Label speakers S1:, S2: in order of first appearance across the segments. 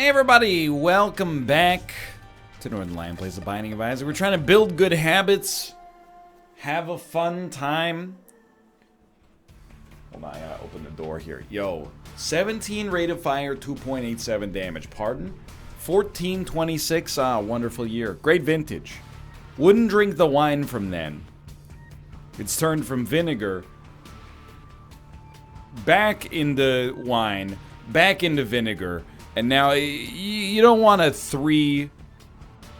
S1: Hey everybody, welcome back to Northernlion Plays the Binding of Isaac. We're trying to build good habits, have a fun time. Hold on, I gotta open the door here. Yo, 17 rate of fire, 2.87 damage. Pardon? 1426, wonderful year. Great vintage. Wouldn't drink the wine from then. It's turned from vinegar back into wine, back into vinegar. And now, you don't want a 3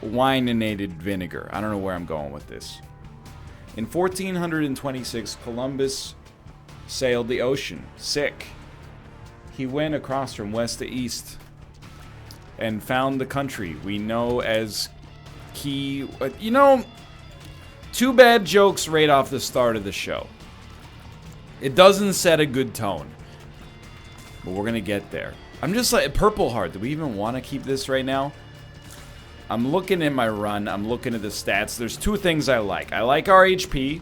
S1: wine-inated vinegar. I don't know where I'm going with this. In 1426, Columbus sailed the ocean. Sick. He went across from west to east and found the country we know as Key... You know, 2 bad jokes right off the start of the show. It doesn't set a good tone. But we're gonna get there. I'm just like, Purple Heart, do we even want to keep this right now? I'm looking at my run, I'm looking at the stats. There's 2 things I like. I like our HP,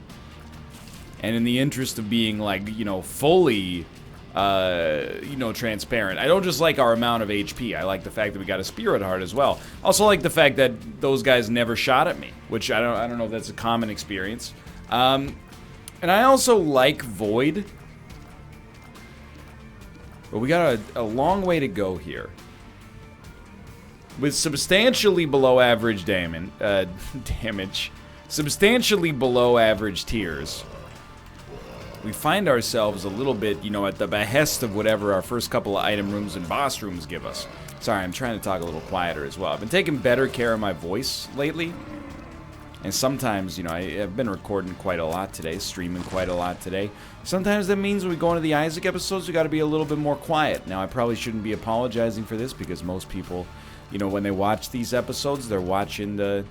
S1: and in the interest of being, like, you know, fully, transparent, I don't just like our amount of HP. I like the fact that we got a Spirit Heart as well. Also like the fact that those guys never shot at me, which I don't know if that's a common experience. And I also like Void. But we got a long way to go here. With substantially below average damage, substantially below average tiers, we find ourselves a little bit, you know, at the behest of whatever our first couple of item rooms and boss rooms give us. Sorry, I'm trying to talk a little quieter as well. I've been taking better care of my voice lately. And sometimes, you know, I've been recording quite a lot today, streaming quite a lot today. Sometimes that means when we go into the Isaac episodes, we got to be a little bit more quiet. Now, I probably shouldn't be apologizing for this because most people, you know, when they watch these episodes, they're watching to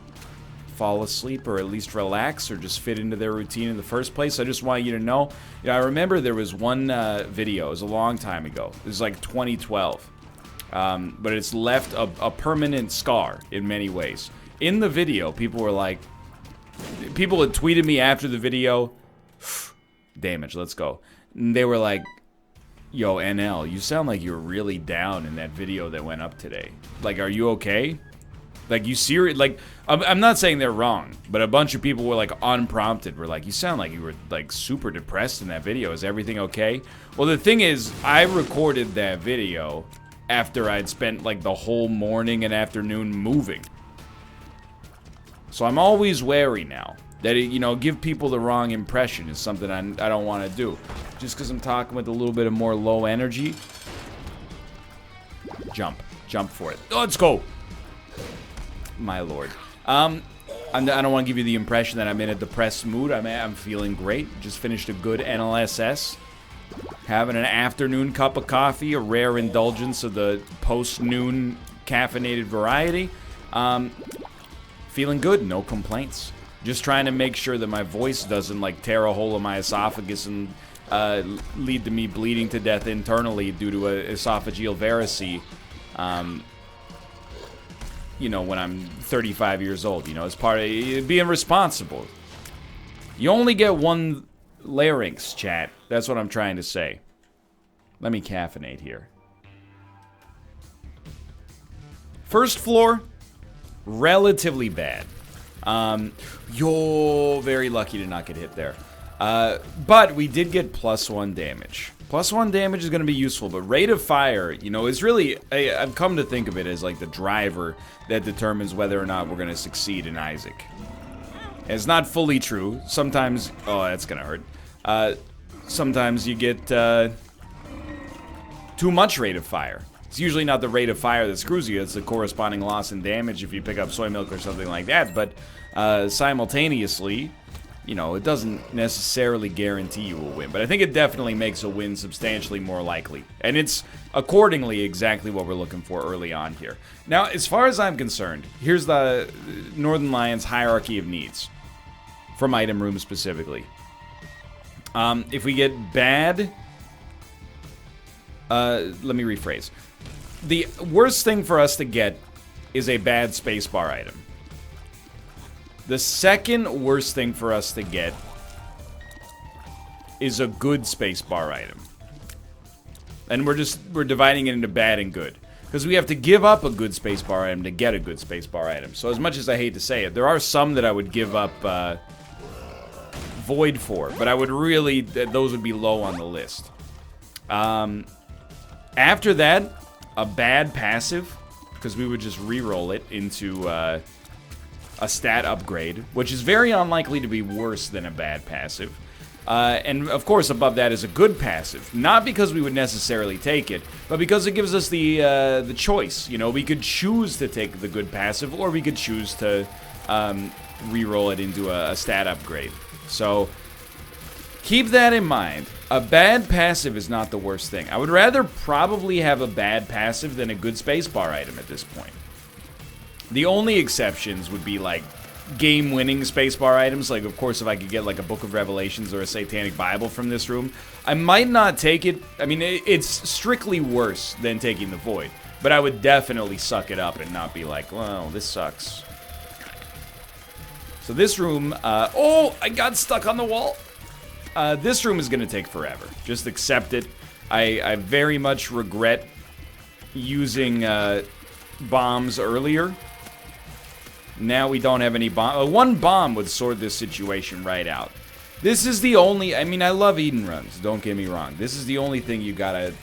S1: fall asleep or at least relax or just fit into their routine in the first place. I just want you to know, I remember there was one video, it was a long time ago. It was like 2012. But it's left a permanent scar in many ways. In the video, people were like, people had tweeted me after the video, damage, let's go. And they were like, yo, NL, you sound like you're really down in that video that went up today. Like, are you okay? Like, you serious? Like, I'm not saying they're wrong, but a bunch of people were like unprompted, were like, you sound like you were like super depressed in that video. Is everything okay? Well, the thing is, I recorded that video after I'd spent like the whole morning and afternoon moving. So I'm always wary now that, give people the wrong impression is something I don't want to do. Just because I'm talking with a little bit of more low energy. Jump for it. Let's go. My lord. I don't want to give you the impression that I'm in a depressed mood. I'm feeling great. Just finished a good NLSS. Having an afternoon cup of coffee, a rare indulgence of the post-noon caffeinated variety. Feeling good, no complaints. Just trying to make sure that my voice doesn't like tear a hole in my esophagus and lead to me bleeding to death internally due to a esophageal varice. When I'm 35 years old, as part of being responsible. You only get one larynx, chat. That's what I'm trying to say. Let me caffeinate here. First floor. Relatively bad. You're very lucky to not get hit there. But we did get +1 damage. +1 damage is going to be useful, but rate of fire, is really, I've come to think of it as like the driver that determines whether or not we're going to succeed in Isaac. And it's not fully true. Sometimes, oh, that's going to hurt. Sometimes you get too much rate of fire. It's usually not the rate of fire that screws you, it's the corresponding loss in damage if you pick up soy milk or something like that, but simultaneously, it doesn't necessarily guarantee you will win, but I think it definitely makes a win substantially more likely, and it's accordingly exactly what we're looking for early on here. Now, as far as I'm concerned, here's the Northernlion's hierarchy of needs, from item rooms specifically. If we get bad, let me rephrase. The worst thing for us to get is a bad spacebar item. The second worst thing for us to get is a good spacebar item. And we're dividing it into bad and good. Because we have to give up a good spacebar item to get a good spacebar item. So as much as I hate to say it, there are some that I would give up Void for. But I would really, those would be low on the list. After that, a bad passive. Because we would just reroll it into a stat upgrade. Which is very unlikely to be worse than a bad passive. And of course, above that is a good passive. Not because we would necessarily take it, but because it gives us the choice. You know, we could choose to take the good passive, or we could choose to re-roll it into a stat upgrade. So keep that in mind. A bad passive is not the worst thing. I would rather probably have a bad passive than a good spacebar item at this point. The only exceptions would be like game-winning spacebar items, like of course if I could get like a Book of Revelations or a Satanic Bible from this room, I might not take it. I mean, it's strictly worse than taking the Void, but I would definitely suck it up and not be like, well, this sucks. So this room, oh, I got stuck on the wall. This room is gonna take forever. Just accept it. I very much regret using bombs earlier. Now we don't have any bomb. One bomb would sort this situation right out. This is the only, I mean, I love Eden runs, don't get me wrong. This is the only thing you gotta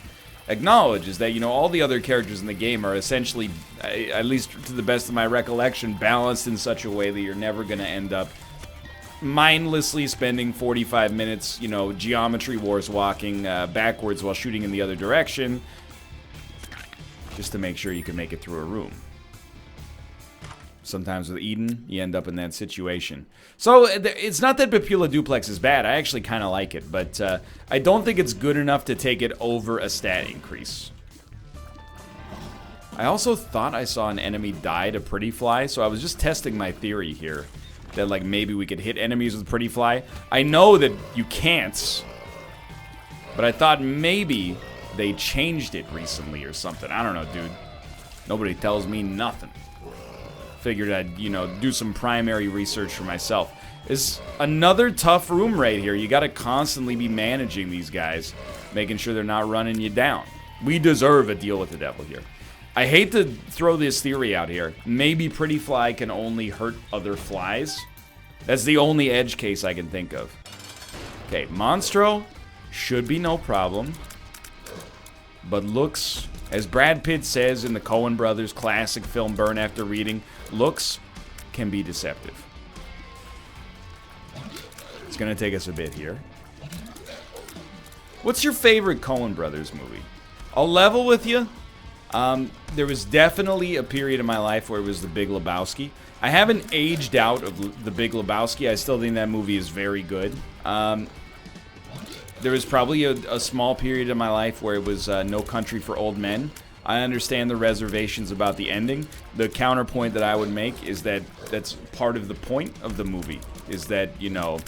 S1: acknowledge, is that, you know, all the other characters in the game are essentially, at least to the best of my recollection, balanced in such a way that you're never gonna end up mindlessly spending 45 minutes, you know, geometry wars walking backwards while shooting in the other direction, just to make sure you can make it through a room. Sometimes with Eden, you end up in that situation. So, it's not that Papula Duplex is bad. I actually kind of like it. But I don't think it's good enough to take it over a stat increase. I also thought I saw an enemy die to Pretty Fly. So, I was just testing my theory here. That, like, maybe we could hit enemies with Pretty Fly. I know that you can't. But I thought maybe they changed it recently or something. I don't know, dude. Nobody tells me nothing. Figured I'd, you know, do some primary research for myself. It's another tough room right here. You gotta constantly be managing these guys, making sure they're not running you down. We deserve a deal with the devil here. I hate to throw this theory out here. Maybe Pretty Fly can only hurt other flies. That's the only edge case I can think of. Okay, Monstro should be no problem. But looks, as Brad Pitt says in the Coen Brothers classic film Burn After Reading, looks can be deceptive. It's gonna take us a bit here. What's your favorite Coen Brothers movie? I'll level with you. There was definitely a period in my life where it was The Big Lebowski. I haven't aged out of The Big Lebowski. I still think that movie is very good. There was probably a small period in my life where it was No Country for Old Men. I understand the reservations about the ending. The counterpoint that I would make is that that's part of the point of the movie, is that, you know,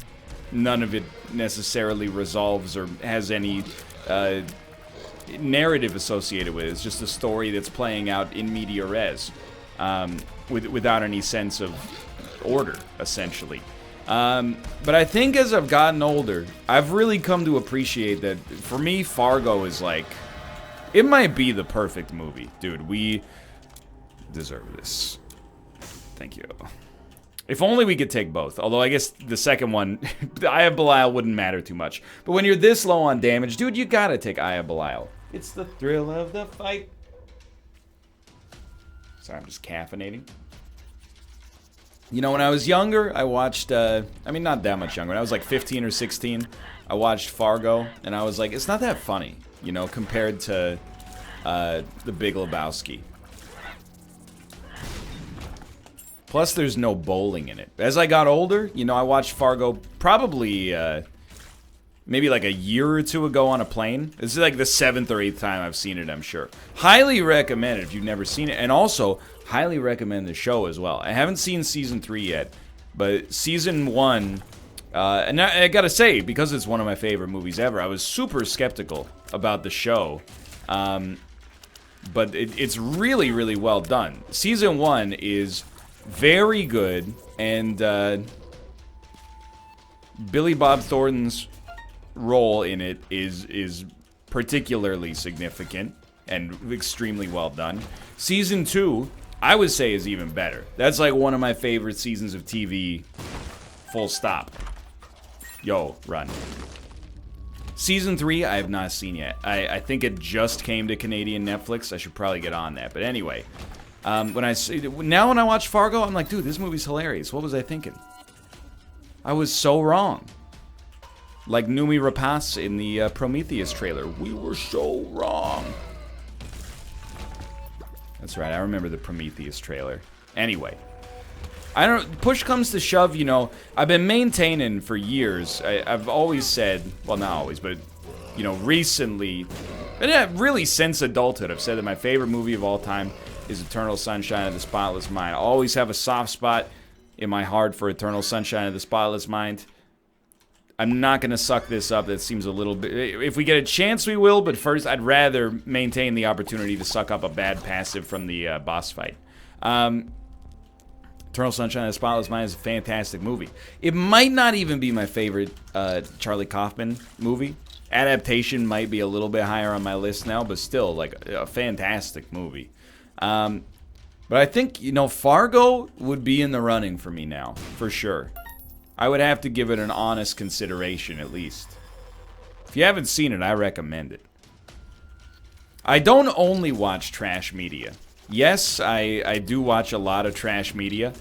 S1: none of it necessarily resolves or has any narrative associated with it. It's just a story that's playing out in media res, without any sense of order, essentially. But I think as I've gotten older, I've really come to appreciate that, for me, Fargo is like, it might be the perfect movie. Dude, we deserve this. Thank you. If only we could take both. Although I guess the second one, Eye of Belial wouldn't matter too much. But when you're this low on damage, dude, you gotta take Eye of Belial. It's the thrill of the fight. Sorry, I'm just caffeinating. You know, when I was younger, I watched, I mean, not that much younger. When I was like 15 or 16, I watched Fargo, and I was like, it's not that funny, you know, compared to The Big Lebowski. Plus, there's no bowling in it. As I got older, you know, I watched Fargo probably, maybe like a year or two ago on a plane. This is like the 7th or 8th time I've seen it, I'm sure. Highly recommend it if you've never seen it. And also, highly recommend the show as well. I haven't seen Season 3 yet, but Season 1, and I gotta say, because it's one of my favorite movies ever, I was super skeptical about the show. But it's really, really well done. Season 1 is very good, and Billy Bob Thornton's role in it is particularly significant. and extremely well done. Season 2, I would say, is even better. That's like one of my favorite seasons of TV, full stop. Yo, run. Season 3, I have not seen yet. I think it just came to Canadian Netflix. I should probably get on that. But anyway, when I watch Fargo, I'm like, dude, this movie's hilarious. What was I thinking? I was so wrong. Like Noomi Rapace in the Prometheus trailer. We were so wrong. That's right, I remember the Prometheus trailer. Anyway. Push comes to shove, you know, I've been maintaining for years. I've always said, well, not always, but, you know, recently, and really since adulthood, I've said that my favorite movie of all time is Eternal Sunshine of the Spotless Mind. I always have a soft spot in my heart for Eternal Sunshine of the Spotless Mind. I'm not going to suck this up. That seems a little bit... If we get a chance, we will. But first, I'd rather maintain the opportunity to suck up a bad passive from the boss fight. Eternal Sunshine of the Spotless Mind is a fantastic movie. It might not even be my favorite Charlie Kaufman movie. Adaptation might be a little bit higher on my list now, but still, like, a fantastic movie. But I think, you know, Fargo would be in the running for me now, for sure. I would have to give it an honest consideration, at least. If you haven't seen it, I recommend it. I don't only watch trash media. Yes, I do watch a lot of trash media.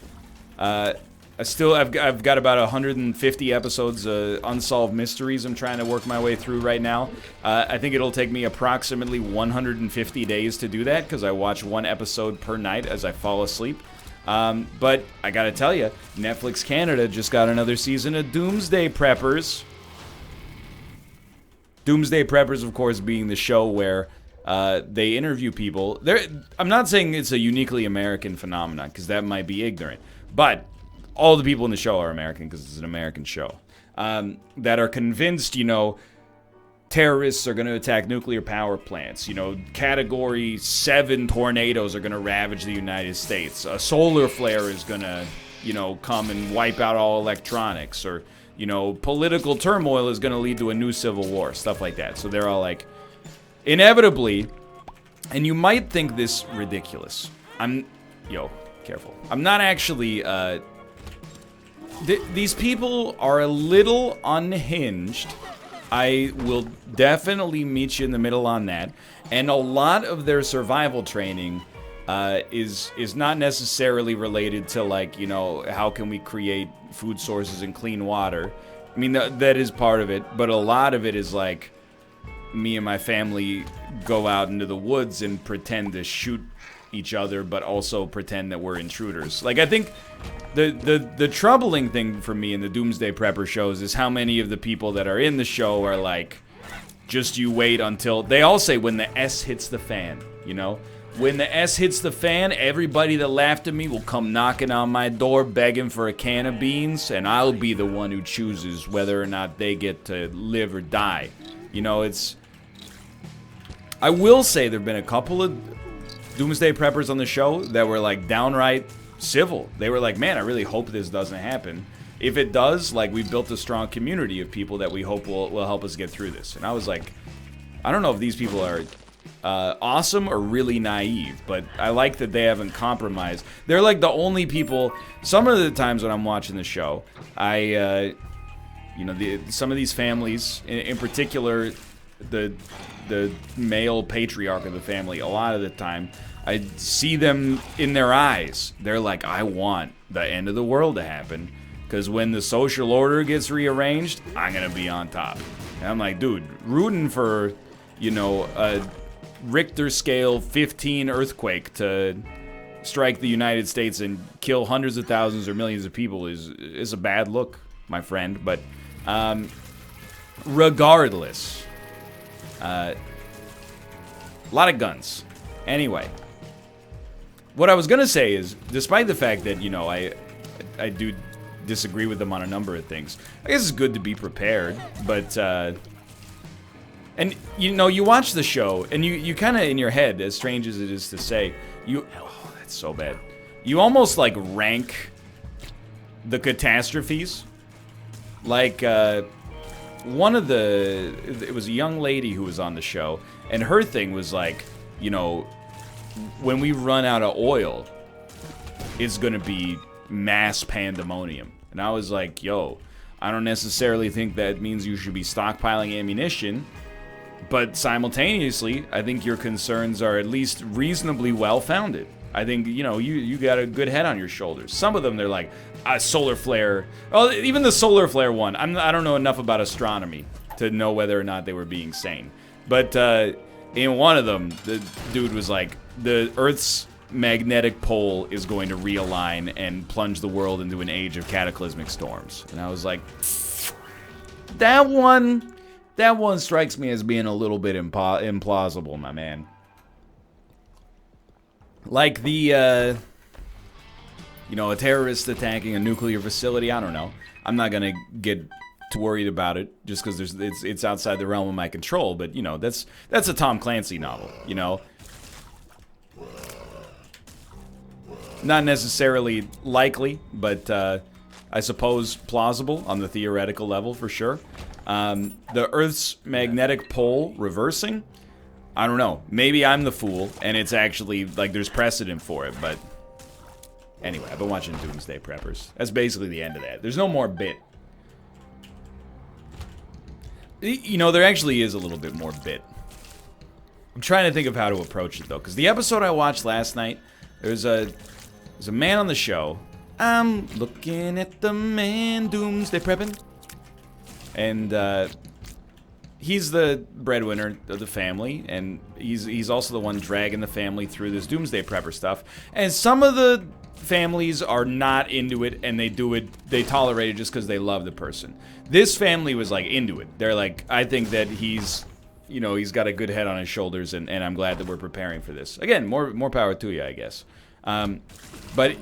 S1: I've got about 150 episodes of Unsolved Mysteries I'm trying to work my way through right now. I think it'll take me approximately 150 days to do that, because I watch one episode per night as I fall asleep. But I gotta tell you, Netflix Canada just got another season of Doomsday Preppers. Doomsday Preppers, of course, being the show where they interview people. I'm not saying it's a uniquely American phenomenon, because that might be ignorant. But all the people in the show are American, because it's an American show. That are convinced, you know, terrorists are going to attack nuclear power plants. You know, Category 7 tornadoes are going to ravage the United States. A solar flare is going to, you know, come and wipe out all electronics. Or, you know, political turmoil is going to lead to a new civil war. Stuff like that. So they're all like, inevitably, and you might think this ridiculous. Careful. I'm not actually, these people are a little unhinged. I will definitely meet you in the middle on that. And a lot of their survival training is not necessarily related to, like, you know, how can we create food sources and clean water. I mean, that is part of it, but a lot of it is like, me and my family go out into the woods and pretend to shoot each other, but also pretend that we're intruders. Like, I think the troubling thing for me in the Doomsday Prepper shows is how many of the people that are in the show are like, just you wait until... They all say when the S hits the fan, you know? When the S hits the fan, everybody that laughed at me will come knocking on my door begging for a can of beans, and I'll be the one who chooses whether or not they get to live or die. You know, it's... I will say there have been a couple of Doomsday Preppers on the show that were, like, downright civil. They were like, man, I really hope this doesn't happen. If it does, like, we've built a strong community of people that we hope will help us get through this. And I was like, I don't know if these people are awesome or really naive, but I like that they haven't compromised. They're, like, the only people... Some of the times when I'm watching the show, you know, some of these families, in particular, the male patriarch of the family, a lot of the time, I see them in their eyes. They're like, I want the end of the world to happen, because when the social order gets rearranged, I'm going to be on top. And I'm like, dude, rooting for, you know, a Richter scale 15 earthquake to strike the United States and kill hundreds of thousands or millions of people is a bad look, my friend. But regardless, a lot of guns. Anyway, what I was going to say is, despite the fact that, you know, I do disagree with them on a number of things, I guess it's good to be prepared, but, and, you know, you watch the show, and you kind of, in your head, as strange as it is to say, oh, that's so bad, you almost, like, rank the catastrophes. Like, it was a young lady who was on the show, and her thing was like, you know, when we run out of oil, it's gonna be mass pandemonium. And I was like, yo, I don't necessarily think that means you should be stockpiling ammunition, but simultaneously, I think your concerns are at least reasonably well-founded. I think, you know, you got a good head on your shoulders. Some of them, they're like, solar flare. Oh, even the solar flare one. I don't know enough about astronomy to know whether or not they were being sane. But in one of them, the dude was like, the Earth's magnetic pole is going to realign and plunge the world into an age of cataclysmic storms. And I was like, that one strikes me as being a little bit implausible, my man. Like the, you know, a terrorist attacking a nuclear facility. I don't know. I'm not gonna get too worried about it just because it's outside the realm of my control. But you know, that's a Tom Clancy novel. You know, not necessarily likely, but I suppose plausible on the theoretical level for sure. The Earth's magnetic pole reversing. I don't know. Maybe I'm the fool, and it's actually, like, there's precedent for it, but... Anyway, I've been watching Doomsday Preppers. That's basically the end of that. There's no more bit. You know, there actually is a little bit more bit. I'm trying to think of how to approach it, though, because the episode I watched last night, there's a man on the show. I'm looking at the man Doomsday Prepping. And, he's the breadwinner of the family, and he's also the one dragging the family through this Doomsday Prepper stuff. And some of the families are not into it, and they tolerate it just because they love the person. This family was, like, into it. They're like, I think that he's, you know, he's got a good head on his shoulders, and I'm glad that we're preparing for this. Again, more power to you, I guess. But,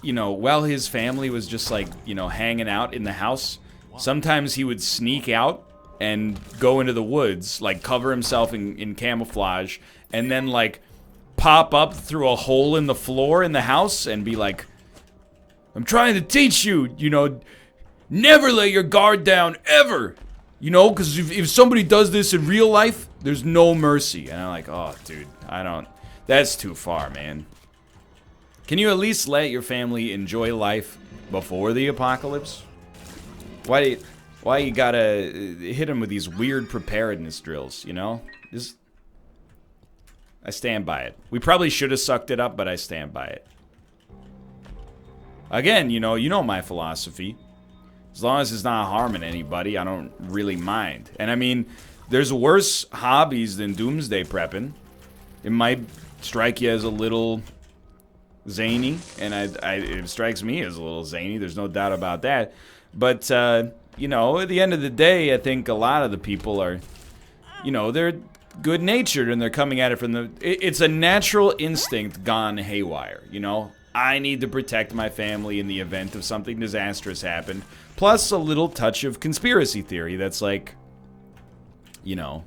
S1: you know, while his family was just, like, you know, hanging out in the house, sometimes he would sneak out and go into the woods, like cover himself in camouflage, and then like pop up through a hole in the floor in the house and be like, I'm trying to teach you, you know, never let your guard down, ever. You know, because if somebody does this in real life, there's no mercy. And I'm like, oh, dude, that's too far, man. Can you at least let your family enjoy life before the apocalypse? Why you gotta hit him with these weird preparedness drills, you know? I stand by it. We probably should have sucked it up, but I stand by it. Again, you know my philosophy. As long as it's not harming anybody, I don't really mind. And I mean, there's worse hobbies than Doomsday Prepping. It might strike you as a little zany, and it strikes me as a little zany. There's no doubt about that. But, you know, at the end of the day, I think a lot of the people are, you know, they're good-natured and they're coming at it from the... It's a natural instinct gone haywire, you know? I need to protect my family in the event of something disastrous happened. Plus a little touch of conspiracy theory that's like, you know,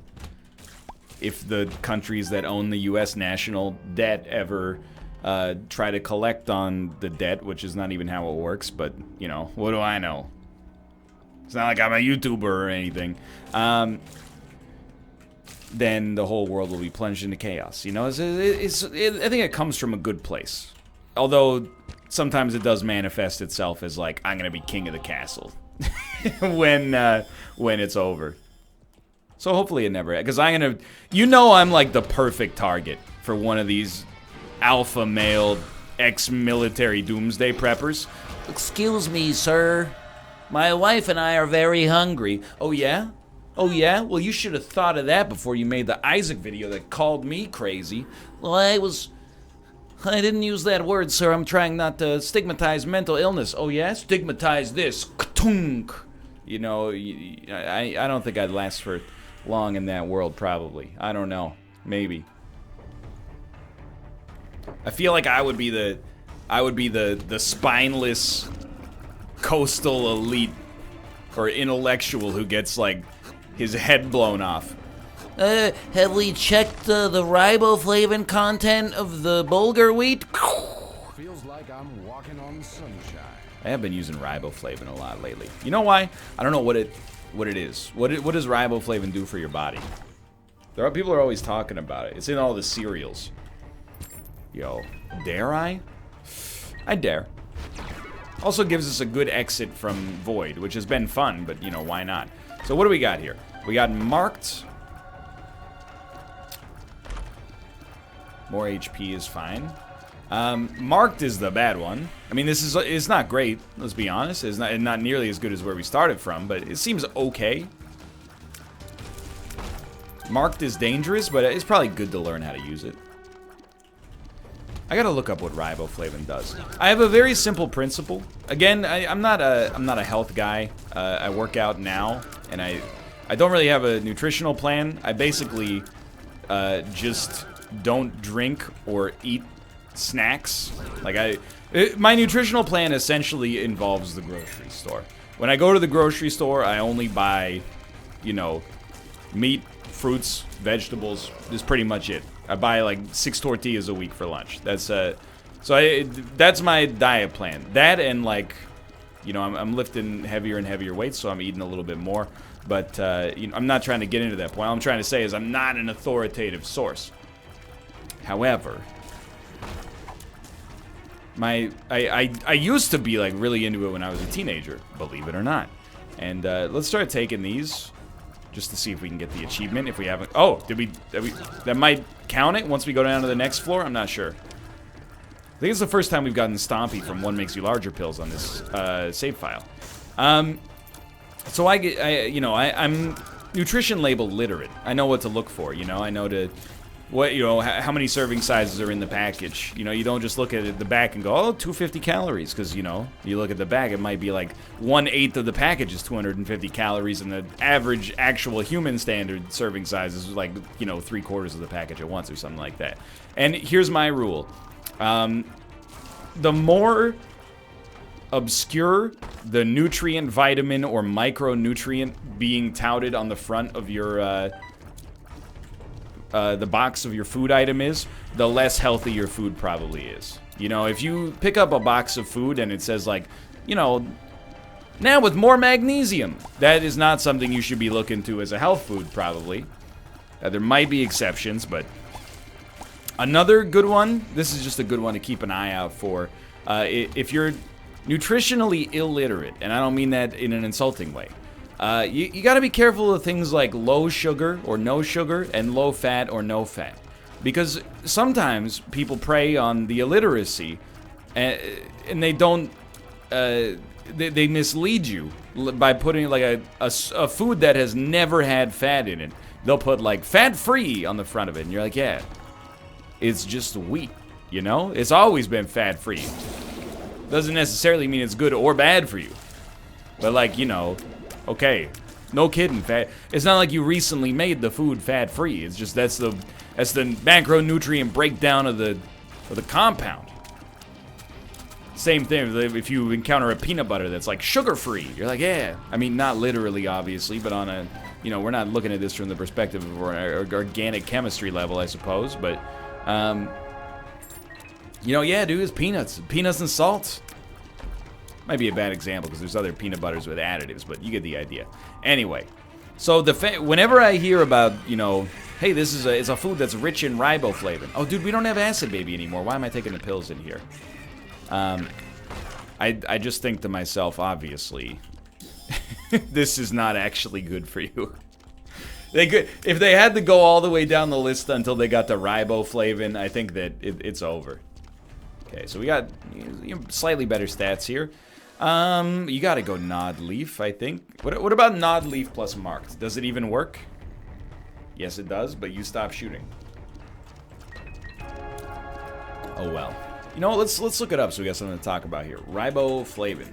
S1: if the countries that own the U.S. national debt ever try to collect on the debt, which is not even how it works, but, you know, what do I know? It's not like I'm a YouTuber or anything. Then the whole world will be plunged into chaos. You know, I think it comes from a good place. Although, sometimes it does manifest itself as like, I'm gonna be king of the castle. when it's over. So hopefully it never... Because I'm gonna... You know I'm like the perfect target for one of these alpha male ex-military doomsday preppers. Excuse me, sir. My wife and I are very hungry. Oh, yeah? Oh, yeah? Well, you should have thought of that before you made the Isaac video that called me crazy. Well, I didn't use that word, sir. I'm trying not to stigmatize mental illness. Oh, yeah? Stigmatize this. Ka-tunk. You know, I don't think I'd last for long in that world, probably. I don't know. Maybe. I feel like I would be the spineless coastal elite or intellectual who gets like his head blown off. Have we checked the riboflavin content of the bulgur wheat?
S2: Feels like I'm walking on sunshine.
S1: I have been using riboflavin a lot lately. You know why? I don't know what it is. What does riboflavin do for your body? People are always talking about it. It's in all the cereals. Yo, dare I? I dare. Also gives us a good exit from Void, which has been fun, but, you know, why not? So what do we got here? We got marked. More HP is fine. Marked is the bad one. I mean, it's not great, let's be honest. It's not nearly as good as where we started from, but it seems okay. Marked is dangerous, but it's probably good to learn how to use it. I gotta look up what riboflavin does. I have a very simple principle. Again, I'm not a health guy. I work out now, and I don't really have a nutritional plan. I basically just don't drink or eat snacks. Like my nutritional plan essentially involves the grocery store. When I go to the grocery store, I only buy, you know, meat, fruits, vegetables. Is pretty much it. I buy like 6 tortillas a week for lunch. That's that's my diet plan. That and like, you know, I'm lifting heavier and heavier weights, so I'm eating a little bit more. But you know, I'm not trying to get into that point. All I'm trying to say is I'm not an authoritative source. However, I used to be like really into it when I was a teenager, believe it or not. And let's start taking these just to see if we can get the achievement. If we haven't, oh, did we that might count it once we go down to the next floor. I'm not sure. I think it's the first time we've gotten Stompy from One Makes You Larger pills on this save file. So I'm nutrition label literate. I know what to look for. You know, I know how many serving sizes are in the package. You know, you don't just look at the back and go, oh, 250 calories, because, you know, you look at the back, it might be like 1/8 of the package is 250 calories, and the average actual human standard serving size is like, you know, 3/4 of the package at once or something like that. And here's my rule. The more obscure the nutrient, vitamin, or micronutrient being touted on the front of your the box of your food item is, the less healthy your food probably is. You know, if you pick up a box of food and it says like, you know, now with more magnesium, that is not something you should be looking to as a health food probably. There might be exceptions, but another good one, this is just a good one to keep an eye out for. If you're nutritionally illiterate, and I don't mean that in an insulting way, you got to be careful of things like low sugar or no sugar and low fat or no fat, because sometimes people prey on the illiteracy and they don't they mislead you by putting like a food that has never had fat in it. They'll put like fat free on the front of it, and you're like, yeah, it's just wheat, you know, it's always been fat free. Doesn't necessarily mean it's good or bad for you, but like, you know, okay, no kidding, fat. It's not like you recently made the food fat-free. It's just that's the macronutrient breakdown of the compound. Same thing if you encounter a peanut butter that's like sugar-free. You're like, yeah. I mean, not literally, obviously, but on a, you know, we're not looking at this from the perspective of an organic chemistry level, I suppose. But, you know, yeah, dude, it's peanuts and salt. Might be a bad example because there's other peanut butters with additives, but you get the idea. Anyway, so whenever I hear about, you know, hey, this is it's a food that's rich in riboflavin. Oh, dude, we don't have acid baby anymore. Why am I taking the pills in here? I just think to myself, obviously, this is not actually good for you. If they had to go all the way down the list until they got to riboflavin, I think that it's over. Okay, so we got slightly better stats here. You gotta go Nod Leaf, I think. What about Nod Leaf plus Marked? Does it even work? Yes, it does, but you stop shooting. Oh well. You know what, let's look it up so we got something to talk about here. Riboflavin.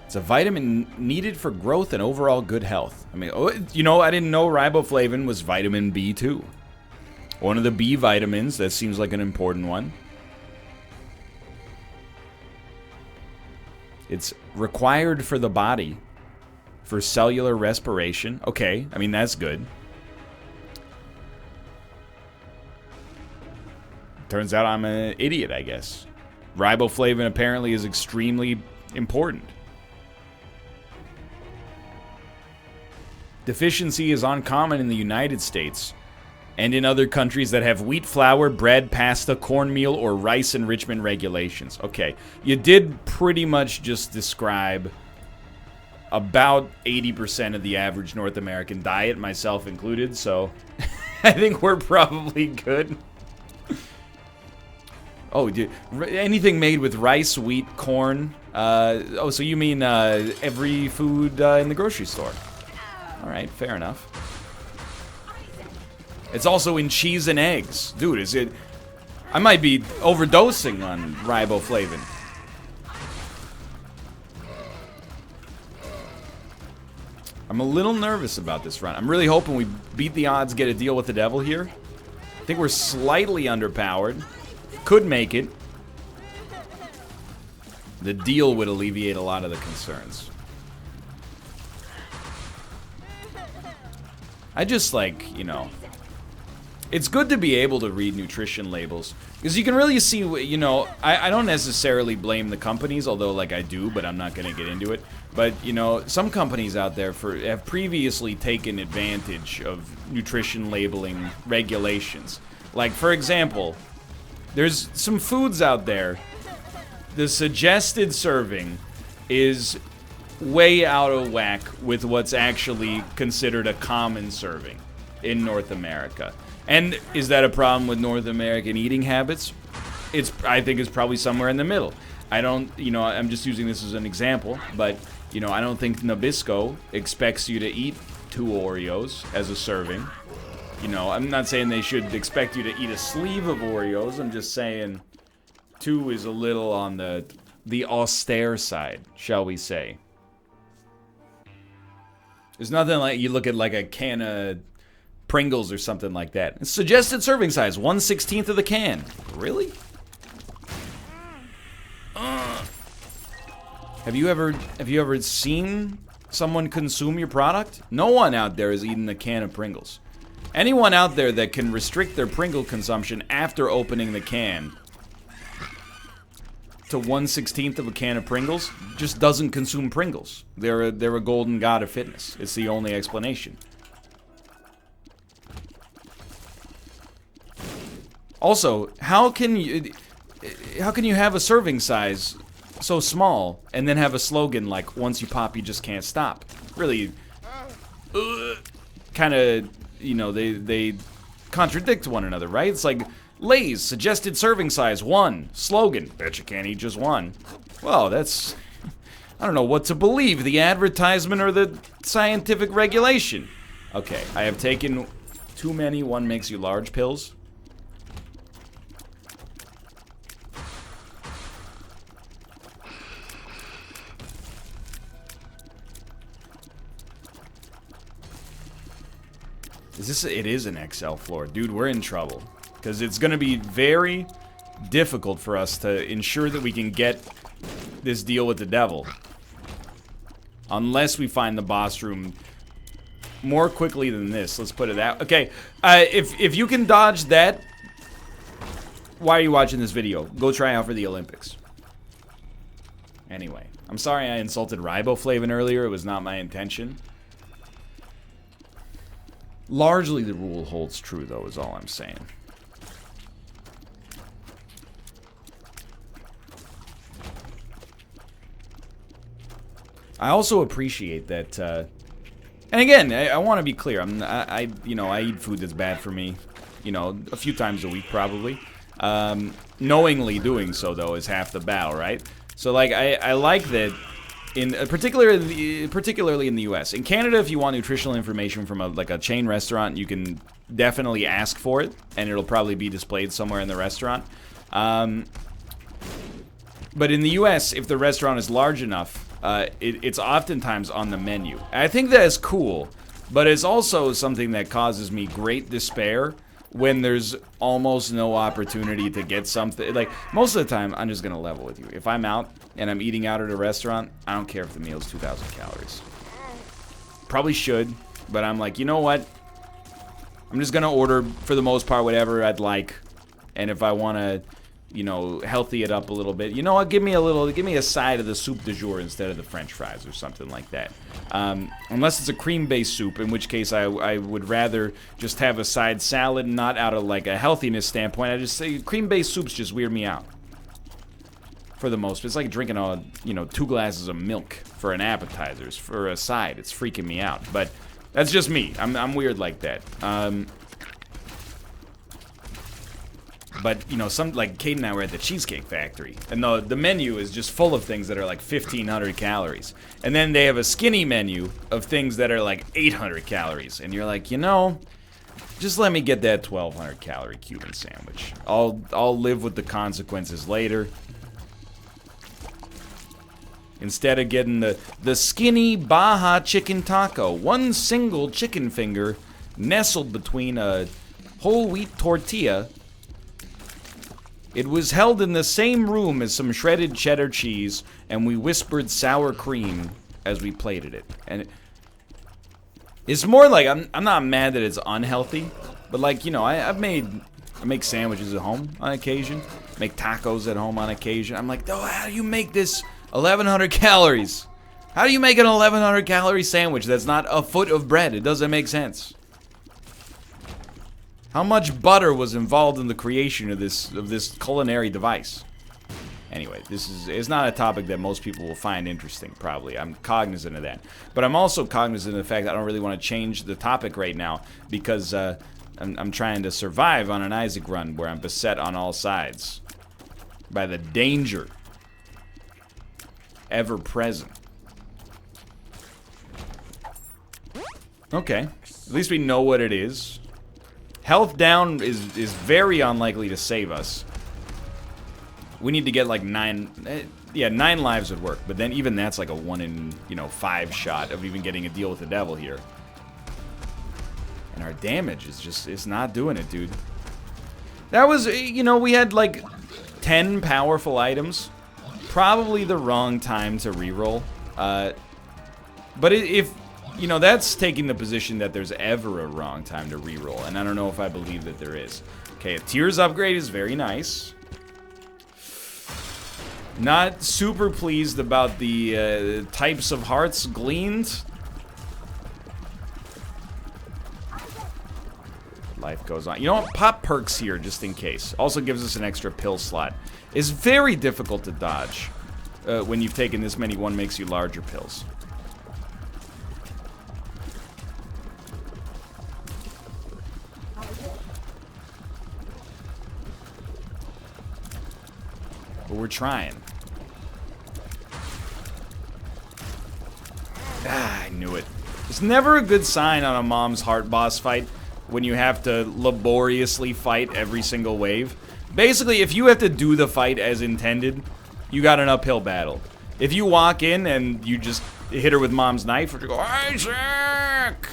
S1: It's a vitamin needed for growth and overall good health. I mean, you know, I didn't know riboflavin was vitamin B2. One of the B vitamins, that seems like an important one. It's required for the body for cellular respiration. Okay, I mean, that's good. Turns out I'm an idiot, I guess. Riboflavin apparently is extremely important. Deficiency is uncommon in the United States and in other countries that have wheat flour, bread, pasta, cornmeal, or rice enrichment regulations. Okay, you did pretty much just describe about 80% of the average North American diet, myself included, so I think we're probably good. Oh, dude, anything made with rice, wheat, corn. Oh, so you mean every food in the grocery store? All right, fair enough. It's also in cheese and eggs. Dude, is it... I might be overdosing on riboflavin. I'm a little nervous about this run. I'm really hoping we beat the odds, get a deal with the devil here. I think we're slightly underpowered. Could make it. The deal would alleviate a lot of the concerns. I just like, you know... It's good to be able to read nutrition labels, because you can really see, you know, I don't necessarily blame the companies, although, like, I do, but I'm not going to get into it. But, you know, some companies out there have previously taken advantage of nutrition labeling regulations. Like, for example, there's some foods out there, the suggested serving is way out of whack with what's actually considered a common serving in North America. And is that a problem with North American eating habits? I think it's probably somewhere in the middle. I don't, you know, I'm just using this as an example, but, you know, I don't think Nabisco expects you to eat 2 Oreos as a serving. You know, I'm not saying they should expect you to eat a sleeve of Oreos. I'm just saying 2 is a little on the austere side, shall we say. There's nothing like you look at like a can of Pringles or something like that. It's suggested serving size, 1/16 of the can. Really? Have you ever seen someone consume your product? No one out there is eating a can of Pringles. Anyone out there that can restrict their Pringle consumption after opening the can to 1/16 of a can of Pringles just doesn't consume Pringles. They're a golden god of fitness. It's the only explanation. Also, how can you have a serving size so small and then have a slogan like "Once you pop, you just can't stop"? Really, kind of, you know, they contradict one another, right? It's like Lay's suggested serving size 1, slogan, bet you can't eat just 1. Well, that's, I don't know what to believe, the advertisement or the scientific regulation. Okay, I have taken too many one makes you large pills. It is an XL floor. Dude, we're in trouble. Because it's going to be very difficult for us to ensure that we can get this deal with the devil. Unless we find the boss room more quickly than this. Let's put it out. Okay, if you can dodge that, why are you watching this video? Go try out for the Olympics. Anyway, I'm sorry I insulted riboflavin earlier. It was not my intention. Largely the rule holds true, though, is all I'm saying. I also appreciate that, and again, I want to be clear. You know, I eat food that's bad for me, you know, a few times a week probably. Knowingly doing so, though, is half the battle, right? So, like, I like that. Particularly in the U.S. In Canada, if you want nutritional information from a chain restaurant, you can definitely ask for it, and it'll probably be displayed somewhere in the restaurant. But in the U.S., if the restaurant is large enough, it's oftentimes on the menu. I think that is cool, but it's also something that causes me great despair when there's almost no opportunity to get something. Like, most of the time, I'm just gonna level with you. If I'm out and I'm eating out at a restaurant, I don't care if the meal's 2,000 calories. Probably should, but I'm like, you know what? I'm just gonna order, for the most part, whatever I'd like. And if I wanna, you know, healthy it up a little bit. You know what? Give me a side of the soup du jour instead of the French fries or something like that. Unless it's a cream-based soup, in which case I would rather just have a side salad, not out of like a healthiness standpoint. I just say cream-based soups just weird me out. For the most, it's like drinking you know, 2 glasses of milk for an appetizer. For a side, it's freaking me out. But that's just me. I'm weird like that. But, you know, like, Kate and I were at the Cheesecake Factory, and the menu is just full of things that are like 1,500 calories. And then they have a skinny menu of things that are like 800 calories. And you're like, you know, just let me get that 1,200 calorie Cuban sandwich. I'll live with the consequences later. Instead of getting the skinny Baja chicken taco, one single chicken finger nestled between a whole wheat tortilla. It was held in the same room as some shredded cheddar cheese, and we whispered sour cream as we plated it. And it's more like, I'm not mad that it's unhealthy, but like, you know, I make sandwiches at home on occasion, make tacos at home on occasion. I'm like, oh, how do you make this 1,100 calories? How do you make an 1,100 calorie sandwich that's not a foot of bread? It doesn't make sense. How much butter was involved in the creation of this culinary device? Anyway, it's not a topic that most people will find interesting, probably. I'm cognizant of that. But I'm also cognizant of the fact that I don't really want to change the topic right now because I'm trying to survive on an Isaac run where I'm beset on all sides by the danger ever present. Okay, at least we know what it is. Health down is very unlikely to save us. We need to get like 9 lives would work, but then even that's like a 1 in, you know, 5 shot of even getting a deal with the devil here. And our damage is just, it's not doing it, dude. That was, you know, we had like 10 powerful items. Probably the wrong time to reroll. But if, you know, that's taking the position that there's ever a wrong time to reroll, and I don't know if I believe that there is. Okay, a tears upgrade is very nice. Not super pleased about the types of hearts gleaned. Life goes on. You know what? Pop perks here just in case. Also gives us an extra pill slot. It's very difficult to dodge when you've taken this many one makes you larger pills. But we're trying. Ah, I knew it. It's never a good sign on a Mom's Heart boss fight when you have to laboriously fight every single wave. Basically, if you have to do the fight as intended, you got an uphill battle. If you walk in and you just hit her with Mom's knife, or you go, Isaac,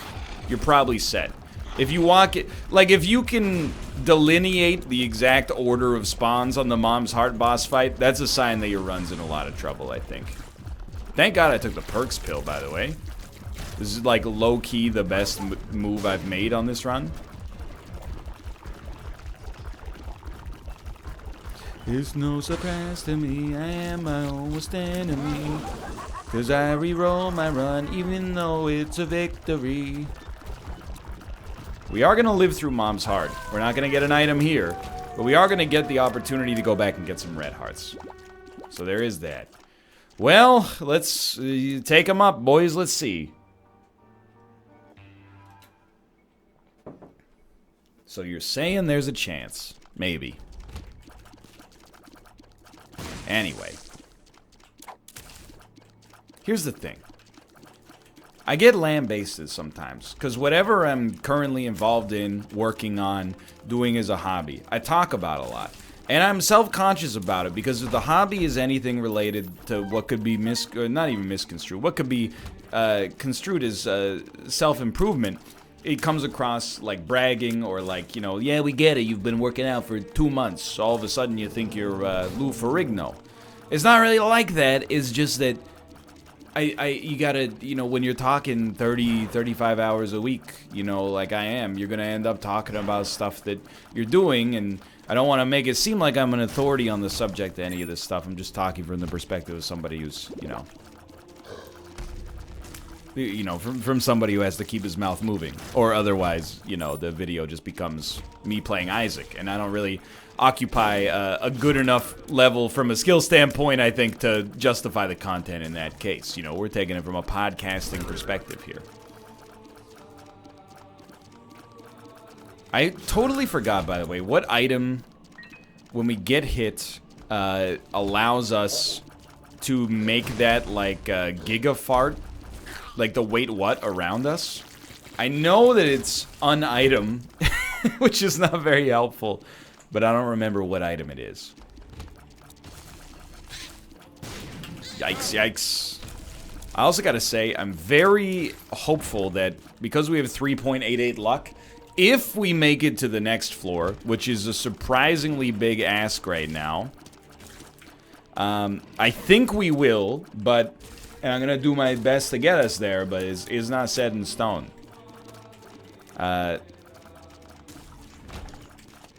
S1: you're probably set. If you walk it, like if you can delineate the exact order of spawns on the Mom's Heart boss fight, that's a sign that your run's in a lot of trouble, I think. Thank God I took the perks pill, by the way. This is like low-key the best move I've made on this run. It's no surprise to me, I am my own worst enemy. 'Cause I re-roll my run even though it's a victory. We are going to live through Mom's Heart. We're not going to get an item here, but we are going to get the opportunity to go back and get some red hearts. So there is that. Well, let's take them up, boys. Let's see. So you're saying there's a chance. Maybe. Anyway. Here's the thing. I get lambasted sometimes, because whatever I'm currently involved in, working on, doing as a hobby, I talk about a lot. And I'm self-conscious about it, because if the hobby is anything related to what could be not even misconstrued, what could be construed as self-improvement, it comes across like bragging or like, you know, yeah, we get it, you've been working out for 2 months, all of a sudden you think you're Lou Ferrigno. It's not really like that, it's just that you gotta, you know, when you're talking 30, 35 hours a week, you know, like I am, you're gonna end up talking about stuff that you're doing, and I don't want to make it seem like I'm an authority on the subject of any of this stuff. I'm just talking from the perspective of somebody who's, from somebody who has to keep his mouth moving. Or otherwise, the video just becomes me playing Isaac. And I don't really occupy a good enough level from a skill standpoint, I think, to justify the content in that case. We're taking it from a podcasting perspective here. I totally forgot, by the way, what item, when we get hit, allows us to make that, like, gigafart, like the wait what around us. I know that it's an item, which is not very helpful, but I don't remember what item it is. Yikes, yikes. I also gotta say, I'm very hopeful that because we have 3.88 luck, if we make it to the next floor, which is a surprisingly big ask right now, I think we will, and I'm gonna do my best to get us there, but it's not set in stone.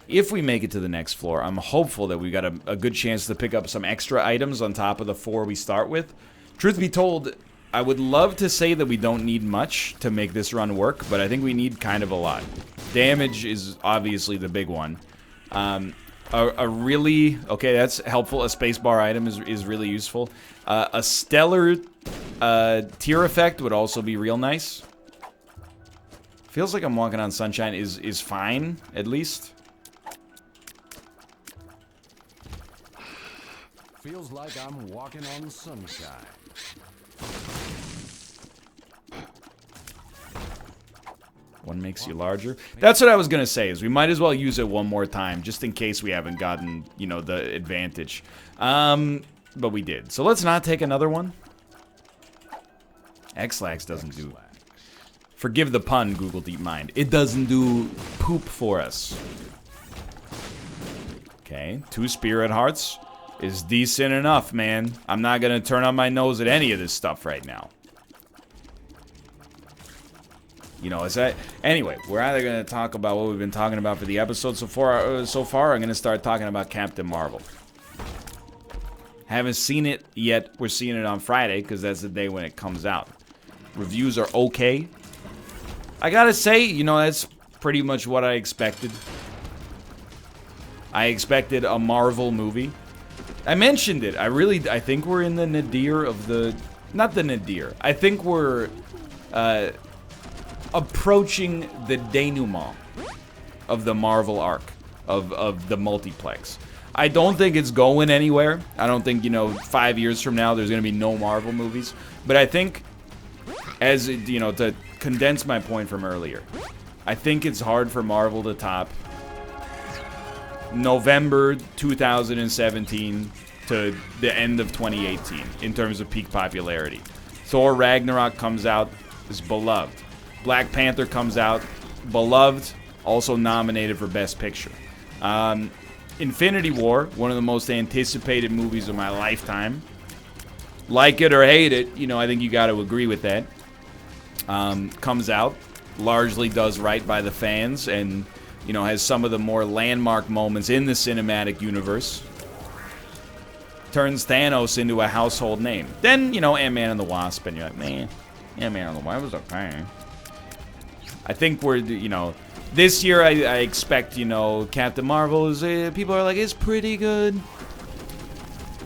S1: If we make it to the next floor, I'm hopeful that we got a good chance to pick up some extra items on top of the 4 we start with. Truth be told, I would love to say that we don't need much to make this run work, but I think we need kind of a lot. Damage is obviously the big one. A really... Okay, that's helpful. A spacebar item is really useful. A stellar tier effect would also be real nice. Feels like I'm walking on sunshine is fine, at least.
S2: Feels like I'm walking on sunshine.
S1: One makes you larger. That's what I was gonna say, is we might as well use it one more time, just in case we haven't gotten, the advantage. But we did. So let's not take another one. X-Lax doesn't do... Forgive the pun, Google DeepMind. It doesn't do poop for us. Okay, 2 Spirit Hearts is decent enough, man. I'm not gonna turn on my nose at any of this stuff right now. Is that... Anyway, we're either going to talk about what we've been talking about for the episode so far, I'm going to start talking about Captain Marvel. Haven't seen it yet. We're seeing it on Friday, because that's the day when it comes out. Reviews are okay. I gotta say, that's pretty much what I expected. I expected a Marvel movie. I mentioned it. I think we're in the nadir of the... Not the nadir. I think we're... approaching the denouement of the Marvel arc of the multiplex. I don't think it's going anywhere. I don't think, 5 years from now there's going to be no Marvel movies. But I think, to condense my point from earlier, I think it's hard for Marvel to top November 2017 to the end of 2018 in terms of peak popularity. Thor Ragnarok comes out, is beloved. Black Panther comes out, beloved, also nominated for Best Picture. Infinity War, one of the most anticipated movies of my lifetime. Like it or hate it, I think you got to agree with that. Comes out, largely does right by the fans, and, has some of the more landmark moments in the cinematic universe. Turns Thanos into a household name. Then, Ant-Man and the Wasp, and you're like, man, Ant-Man and the Wasp was okay. I think we're, this year I expect, Captain Marvel is, people are like, it's pretty good.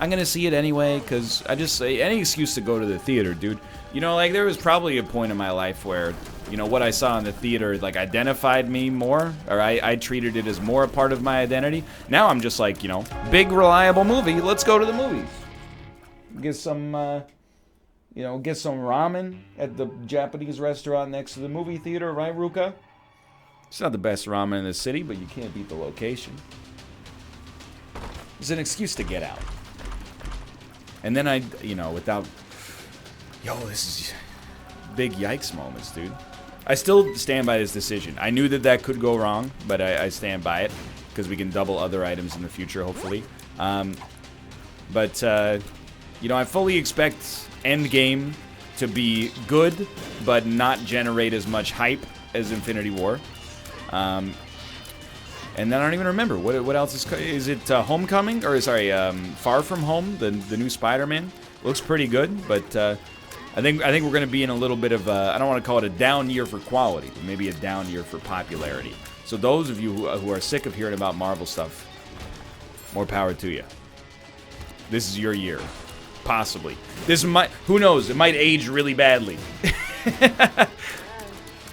S1: I'm gonna see it anyway, because I just say, any excuse to go to the theater, dude. There was probably a point in my life where, what I saw in the theater, like, identified me more, or I treated it as more a part of my identity. Now I'm just like, big, reliable movie, let's go to the movies. Get some, get some ramen at the Japanese restaurant next to the movie theater, right, Ruka? It's not the best ramen in the city, but you can't beat the location. It's an excuse to get out. And then without... Yo, this is big yikes moments, dude. I still stand by this decision. I knew that could go wrong, but I stand by it, because we can double other items in the future, hopefully. I fully expect Endgame to be good, but not generate as much hype as Infinity War. And then I don't even remember. What else is it Homecoming? Or, sorry, Far From Home, the new Spider-Man? Looks pretty good, but I think we're going to be in a little bit of I don't want to call it a down year for quality, but maybe a down year for popularity. So those of you who are sick of hearing about Marvel stuff, more power to you. This is your year. Possibly. This might, who knows, it might age really badly.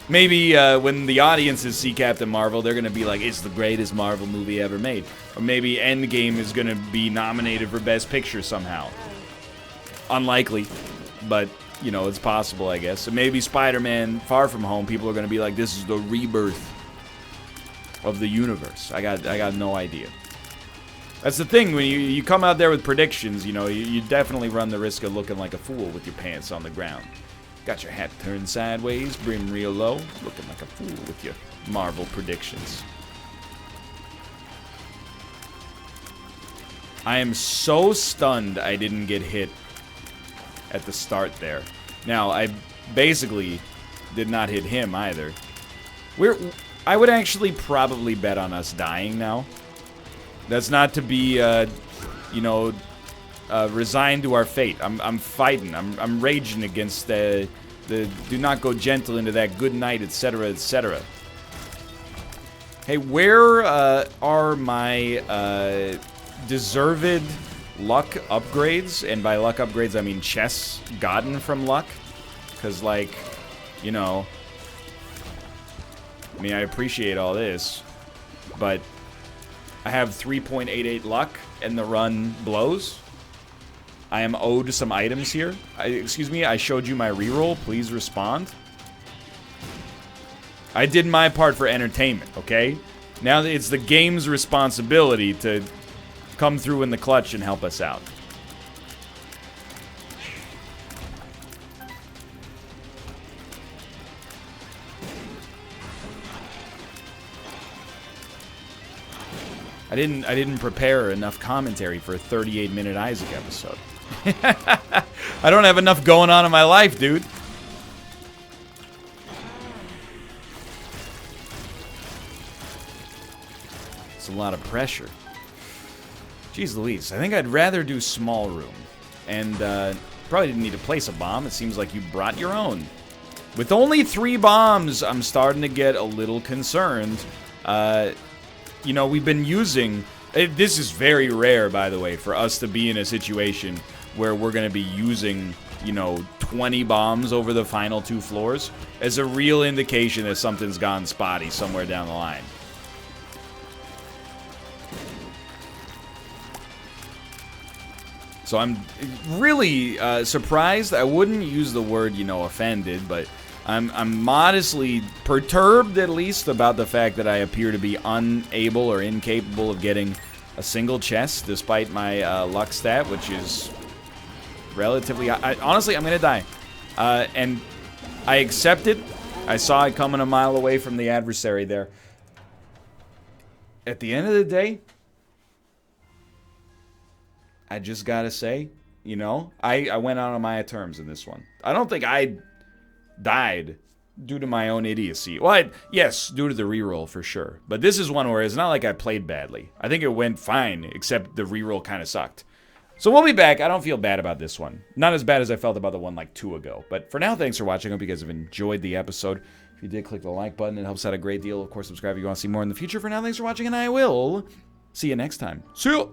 S1: Maybe when the audiences see Captain Marvel, they're going to be like, it's the greatest Marvel movie ever made. Or maybe Endgame is going to be nominated for Best Picture somehow. Unlikely, but, you know, it's possible, I guess. So maybe Spider-Man Far From Home, people are going to be like, this is the rebirth of the universe. I got no idea. That's the thing, when you come out there with predictions, you know, you definitely run the risk of looking like a fool with your pants on the ground. Got your hat turned sideways, brim real low, looking like a fool with your Marvel predictions. I am so stunned I didn't get hit at the start there. Now, I basically did not hit him either. I would actually probably bet on us dying now. That's not to be, you know, resigned to our fate. I'm fighting. I'm raging against the do not go gentle into that good night, etc., etc. Hey, where are my deserved luck upgrades? And by luck upgrades, I mean chests gotten from luck. Because, like, you know, I mean, I appreciate all this, but I have 3.88 luck, and the run blows. I am owed some items here. Excuse me, I showed you my reroll. Please respond. I did my part for entertainment, okay? Now it's the game's responsibility to come through in the clutch and help us out. I didn't prepare enough commentary for a 38-minute Isaac episode. I don't have enough going on in my life, dude. It's a lot of pressure. Jeez Louise, I think I'd rather do small room. And probably didn't need to place a bomb. It seems like you brought your own. With only 3 bombs, I'm starting to get a little concerned. You know, we've been using... This is very rare, by the way, for us to be in a situation where we're going to be using, you know, 20 bombs over the final 2 floors as a real indication that something's gone spotty somewhere down the line. So I'm really surprised. I wouldn't use the word, you know, offended, but I'm modestly perturbed, at least, about the fact that I appear to be unable or incapable of getting a single chest, despite my luck stat, which is relatively... honestly, I'm going to die. And I accept it. I saw it coming a mile away from the adversary there. At the end of the day, I just got to say, you know, I went out on my terms in this one. I don't think I died due to my own idiocy. Well, yes, due to the reroll for sure. But this is one where it's not like I played badly. I think it went fine, except the reroll kind of sucked. So we'll be back. I don't feel bad about this one. Not as bad as I felt about the one like 2 ago. But for now, thanks for watching. I hope you guys have enjoyed the episode. If you did, click the like button. It helps out a great deal. Of course, subscribe if you want to see more in the future. For now, thanks for watching, and I will see you next time. See ya!